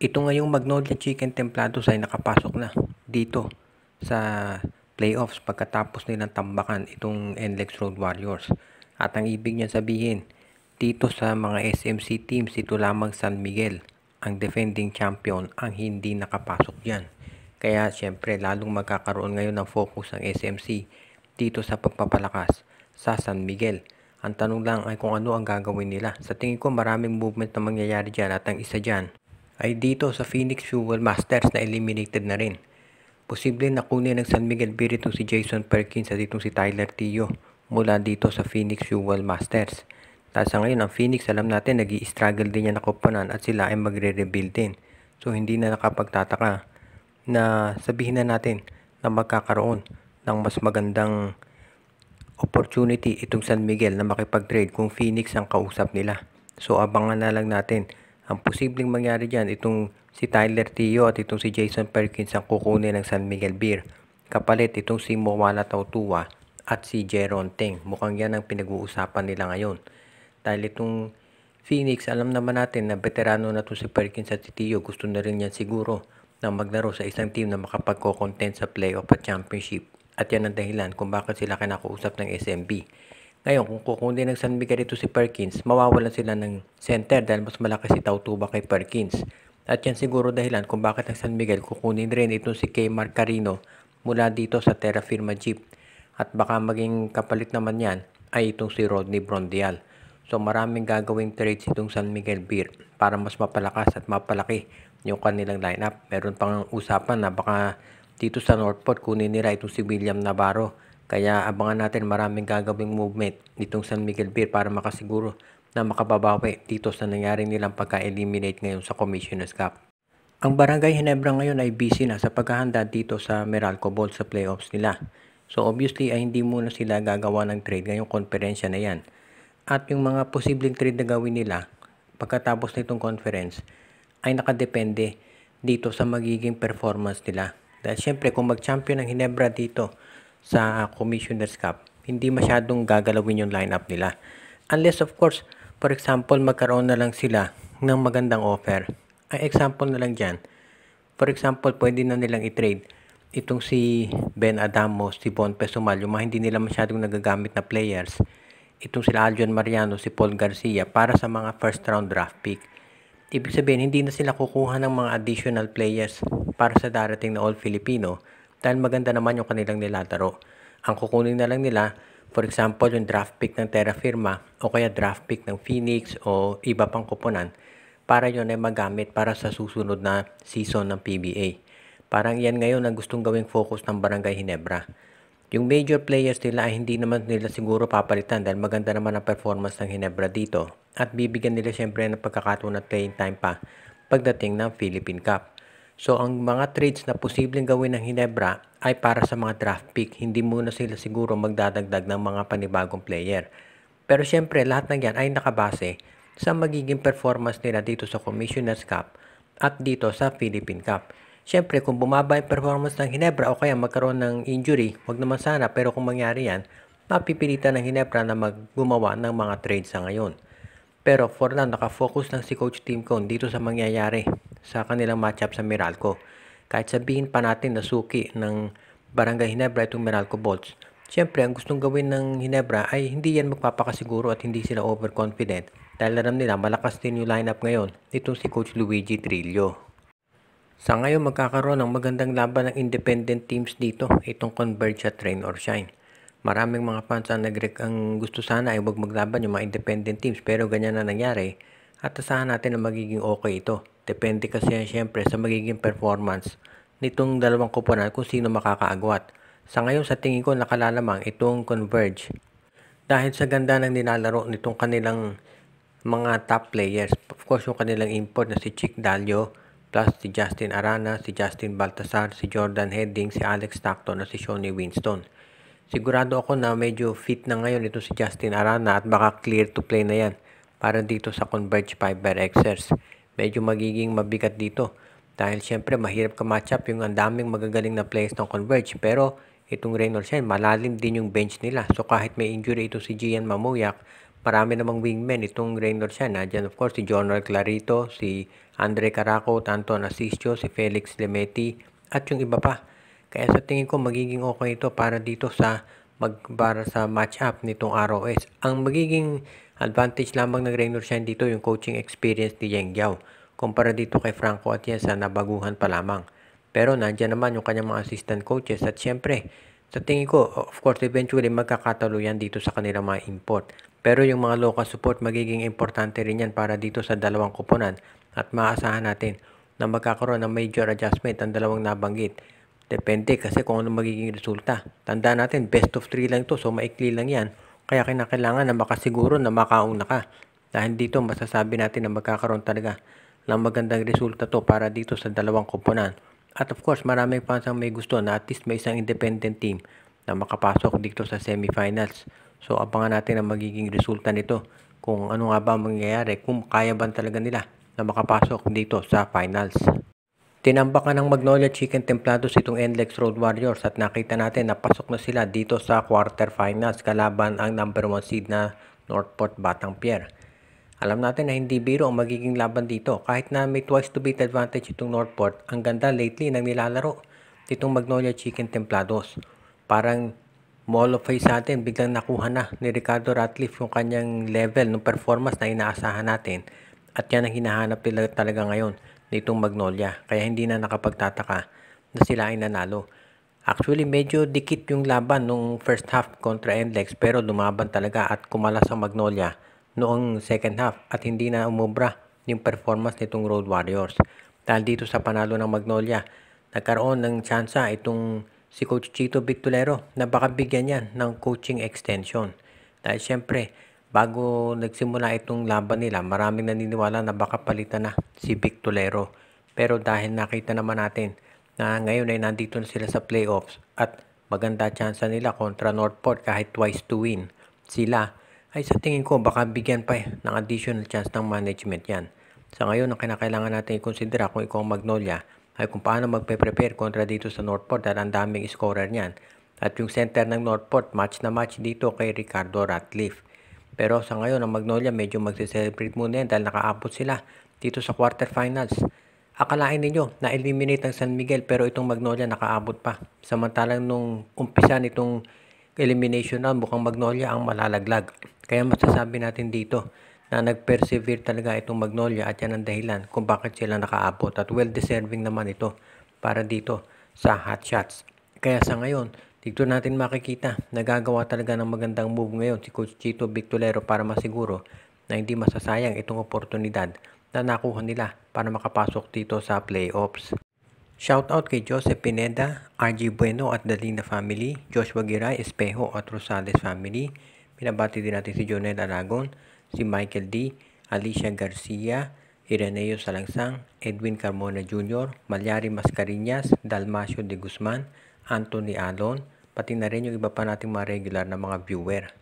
Ito ngayong Magnolia Chicken Templados ay nakapasok na dito sa playoffs pagkatapos nilang tambakan itong NLEX Road Warriors. At ang ibig niya sabihin, dito sa mga SMC teams, ito lamang San Miguel, ang defending champion, ang hindi nakapasok dyan. Kaya syempre lalong magkakaroon ngayon ng focus ng SMC dito sa pagpapalakas sa San Miguel. Ang tanong lang ay kung ano ang gagawin nila. Sa tingin ko maraming movement na mangyayari dyan at ang isa dyan ay dito sa Phoenix Fuel Masters na eliminated na rin. Posible na kunin ng San Miguel Beer itong si Jason Perkins at itong si Tyler Tio mula dito sa Phoenix Fuel Masters. Dahil sa ngayon, ang Phoenix alam natin nag-i-struggle din yan na koponan at sila ay magre-rebuild din. So hindi na nakapagtataka na sabihin na natin na magkakaroon ng mas magandang opportunity itong San Miguel na makipag-trade kung Phoenix ang kausap nila. So abangan na lang natin ang posibleng mangyari dyan. Itong si Tyler Tio at itong si Jason Perkins ang kukunin ng San Miguel Beer. Kapalit itong si Mowala Tautua at si Jeron Teng. Mukhang yan ang pinag-uusapan nila ngayon. Dahil itong Phoenix, alam naman natin na veterano na itong si Perkins at si Tio. Gusto na rin yan siguro na maglaro sa isang team na makapagko-content sa playoff at championship. At yan ang dahilan kung bakit sila kinakausap ng SMB. Ngayon, kung kukunin ng San Miguel ito si Perkins, mawawalan sila ng center dahil mas malaki si Tautuba kay Perkins. At yan siguro dahilan kung bakit ang San Miguel kukunin rin itong si Kmar Carino mula dito sa Terra Firma Jeep. At baka maging kapalit naman yan ay itong si Rodney Brondial. So maraming gagawing trades itong San Miguel Beer para mas mapalakas at mapalaki yung kanilang lineup. Meron pang usapan na baka dito sa Northport kunin nila itong si William Navarro. Kaya abangan natin maraming gagawing movement nitong San Miguel Beer para makasiguro na makababawi dito sa nangyari nilang pagka-eliminate ngayon sa Commissioner's Cup. Ang Barangay Ginebra ngayon ay busy na sa paghahanda dito sa Meralco Bowl sa playoffs nila. So obviously ay hindi muna sila gagawa ng trade ngayong konferensya na yan. At yung mga posibleng trade na gawin nila pagkatapos nitong conference ay nakadepende dito sa magiging performance nila. Dahil syempre kung mag-champion ng Ginebra dito sa Commissioner's Cup, hindi masyadong gagalawin yung lineup nila. Unless of course, for example, magkaroon na lang sila ng magandang offer. Ay example na lang dyan. For example, pwede na nilang i-trade itong si Ben Adamo, si Bon Pesumal, yung mga hindi nila masyadong nagagamit na players. Itong sila Aljon Mariano, si Paul Garcia para sa mga first round draft pick. Ibig sabihin, hindi na sila kukuha ng mga additional players para sa darating na All-Filipino dahil maganda naman yung kanilang nilalaro. Ang kukunin na lang nila, for example, yung draft pick ng Terra Firma o kaya draft pick ng Phoenix o iba pang koponan para yun ay magamit para sa susunod na season ng PBA. Parang yan ngayon ang gustong gawing focus ng Barangay Ginebra. Yung major players nila ay hindi naman nila siguro papalitan dahil maganda naman ang performance ng Ginebra dito at bibigyan nila syempre ng pagkakataon at playing time pa pagdating ng Philippine Cup. So, ang mga trades na posibleng gawin ng Ginebra ay para sa mga draft pick. Hindi muna sila siguro magdadagdag ng mga panibagong player. Pero syempre, lahat ng yan ay nakabase sa magiging performance nila dito sa Commissioner's Cup at dito sa Philippine Cup. Syempre, kung bumaba yung performance ng Ginebra o kaya magkaroon ng injury, wag naman sana, pero kung mangyari yan, mapipilitan ng Ginebra na gumawa ng mga trades sa ngayon. Pero for now, nakafocus lang si Coach Tim Cone dito sa mangyayari sa kanilang matchup sa Meralco. Kahit sabihin pa natin na suki ng Barangay Ginebra itong Meralco Bolts, syempre ang gustong gawin ng Ginebra ay hindi yan magpapakasiguro at hindi sila overconfident dahil alam nila malakas din yung lineup ngayon nitong si Coach Luigi Trillo. Sa ngayon magkakaroon ng magandang laban ng independent teams dito, itong Converge at Rain or Shine. Maraming mga fans ang gusto sana ay huwag maglaban yung mga independent teams pero ganyan na nangyari at asahan natin na magiging okay ito. Depende kasi yan syempre sa magiging performance nitong dalawang koponan kung sino makakaagwat. Sa ngayon sa tingin ko nakalalamang itong Converge dahil sa ganda ng nilalaro nitong kanilang mga top players. Of course yung kanilang import na si Chick Dalio plus si Justin Arana, si Justin Baltasar, si Jordan Hedding, si Alex Stockton at si Shawnee Winston. Sigurado ako na medyo fit na ngayon ito si Justin Arana at baka clear to play na yan para dito sa Converge Fiber Xers. Medyo magiging mabigat dito dahil syempre mahirap ka matchup yung ang daming magagaling na players ng Converge pero itong Rain or Shine malalim din yung bench nila. So kahit may injury ito si Gian Mamuyak, marami namang wingmen itong Reynolds yan. Nandiyan of course si Jonard Clarito, si Andre Caraco, Tanton Asisio, si Felix Lemeti, at yung iba pa. Kaya sa tingin ko magiging okay ito para dito para sa match-up nitong ROS. Ang magiging advantage lamang ng Reynolds yan dito yung coaching experience ni Yeng Giao kumpara dito kay Franco Atienza na baguhan pa lamang. Pero nandiyan naman yung kanyang mga assistant coaches at syempre, sa tingin ko, of course, eventually magkakatalo yan dito sa kanilang mga import. Pero yung mga local support magiging importante rin yan para dito sa dalawang koponan at maasahan natin na magkakaroon ng major adjustment ang dalawang nabanggit. Depende kasi kung ano magiging resulta. Tandaan natin, best of 3 lang to, so maikli lang yan. Kaya kinakailangan na makasiguro na makauna ka. Dahil dito masasabi natin na magkakaroon talaga ng magandang resulta to para dito sa dalawang koponan. At of course, maraming fans ang may gusto na at least may isang independent team na makapasok dito sa semifinals. So abangan natin ang magiging resulta nito kung ano nga ba mangyayari, kung kaya ba talaga nila na makapasok dito sa finals. Tinambakan ng Magnolia Chicken Templados itong NLEX Road Warriors at nakita natin na pasok na sila dito sa quarterfinals kalaban ang number 1 seed na Northport Batang Pier. Alam natin na hindi biro ang magiging laban dito. Kahit na may twice to beat advantage itong Northport, ang ganda lately ng nilalaro itong Magnolia Chicken Templados. Parang mall of face natin, biglang nakuha na ni Ricardo Ratcliffe yung kanyang level ng performance na inaasahan natin. At yan ang hinahanap nila talaga ngayon nitong Magnolia. Kaya hindi na nakapagtataka na sila ay nanalo. Actually, medyo dikit yung laban nung first half kontra NLEX pero lumaban talaga at kumalas ang Magnolia noong second half at hindi na umubra yung performance nitong Road Warriors. Dahil dito sa panalo ng Magnolia, nagkaroon ng tsansa itong si Coach Chito Victolero na baka bigyan yan ng coaching extension. Dahil syempre, bago nagsimula itong laban nila, maraming naniniwala na baka palitan na si Victolero. Pero dahil nakita naman natin na ngayon ay nandito na sila sa playoffs at maganda tsansa nila kontra Northport kahit twice to win sila, ay sa tingin ko baka bigyan pa ng additional chance ng management yan. Sa ngayon, ang kinakailangan natin i-considera kung ikaw ang Magnolia ay kung paano magpe-prepare kontra dito sa Northport dahil ang daming scorer niyan. At yung center ng Northport, match na match dito kay Ricardo Ratcliffe. Pero sa ngayon, ang Magnolia medyo magse-celebrate muna yan dahil nakaabot sila dito sa quarterfinals. Akalain ninyo na eliminate ang San Miguel pero itong Magnolia nakaabot pa. Samantalang nung umpisa nitong elimination na mukhang Magnolia ang malalaglag. Kaya masasabi natin dito na nag-persevere talaga itong Magnolia at yan ang dahilan kung bakit sila nakaabot at well-deserving naman ito para dito sa Hot Shots. Kaya sa ngayon, dito natin makikita nagagawa talaga ng magandang move ngayon si Coach Chito Victolero para masiguro na hindi masasayang itong oportunidad na nakuha nila para makapasok dito sa playoffs. Shoutout kay Joseph Pineda, RG Bueno at Dalina family, Joshua Giray, Espejo at Rosales family. Pinabati din natin si Jonel Aragon, si Michael D, Alicia Garcia, Ireneo Salangsang, Edwin Carmona Jr., Malyari Mascariñas, Dalmacio de Guzman, Anthony Alon, pati na rin yung iba pa nating mga regular na mga viewer.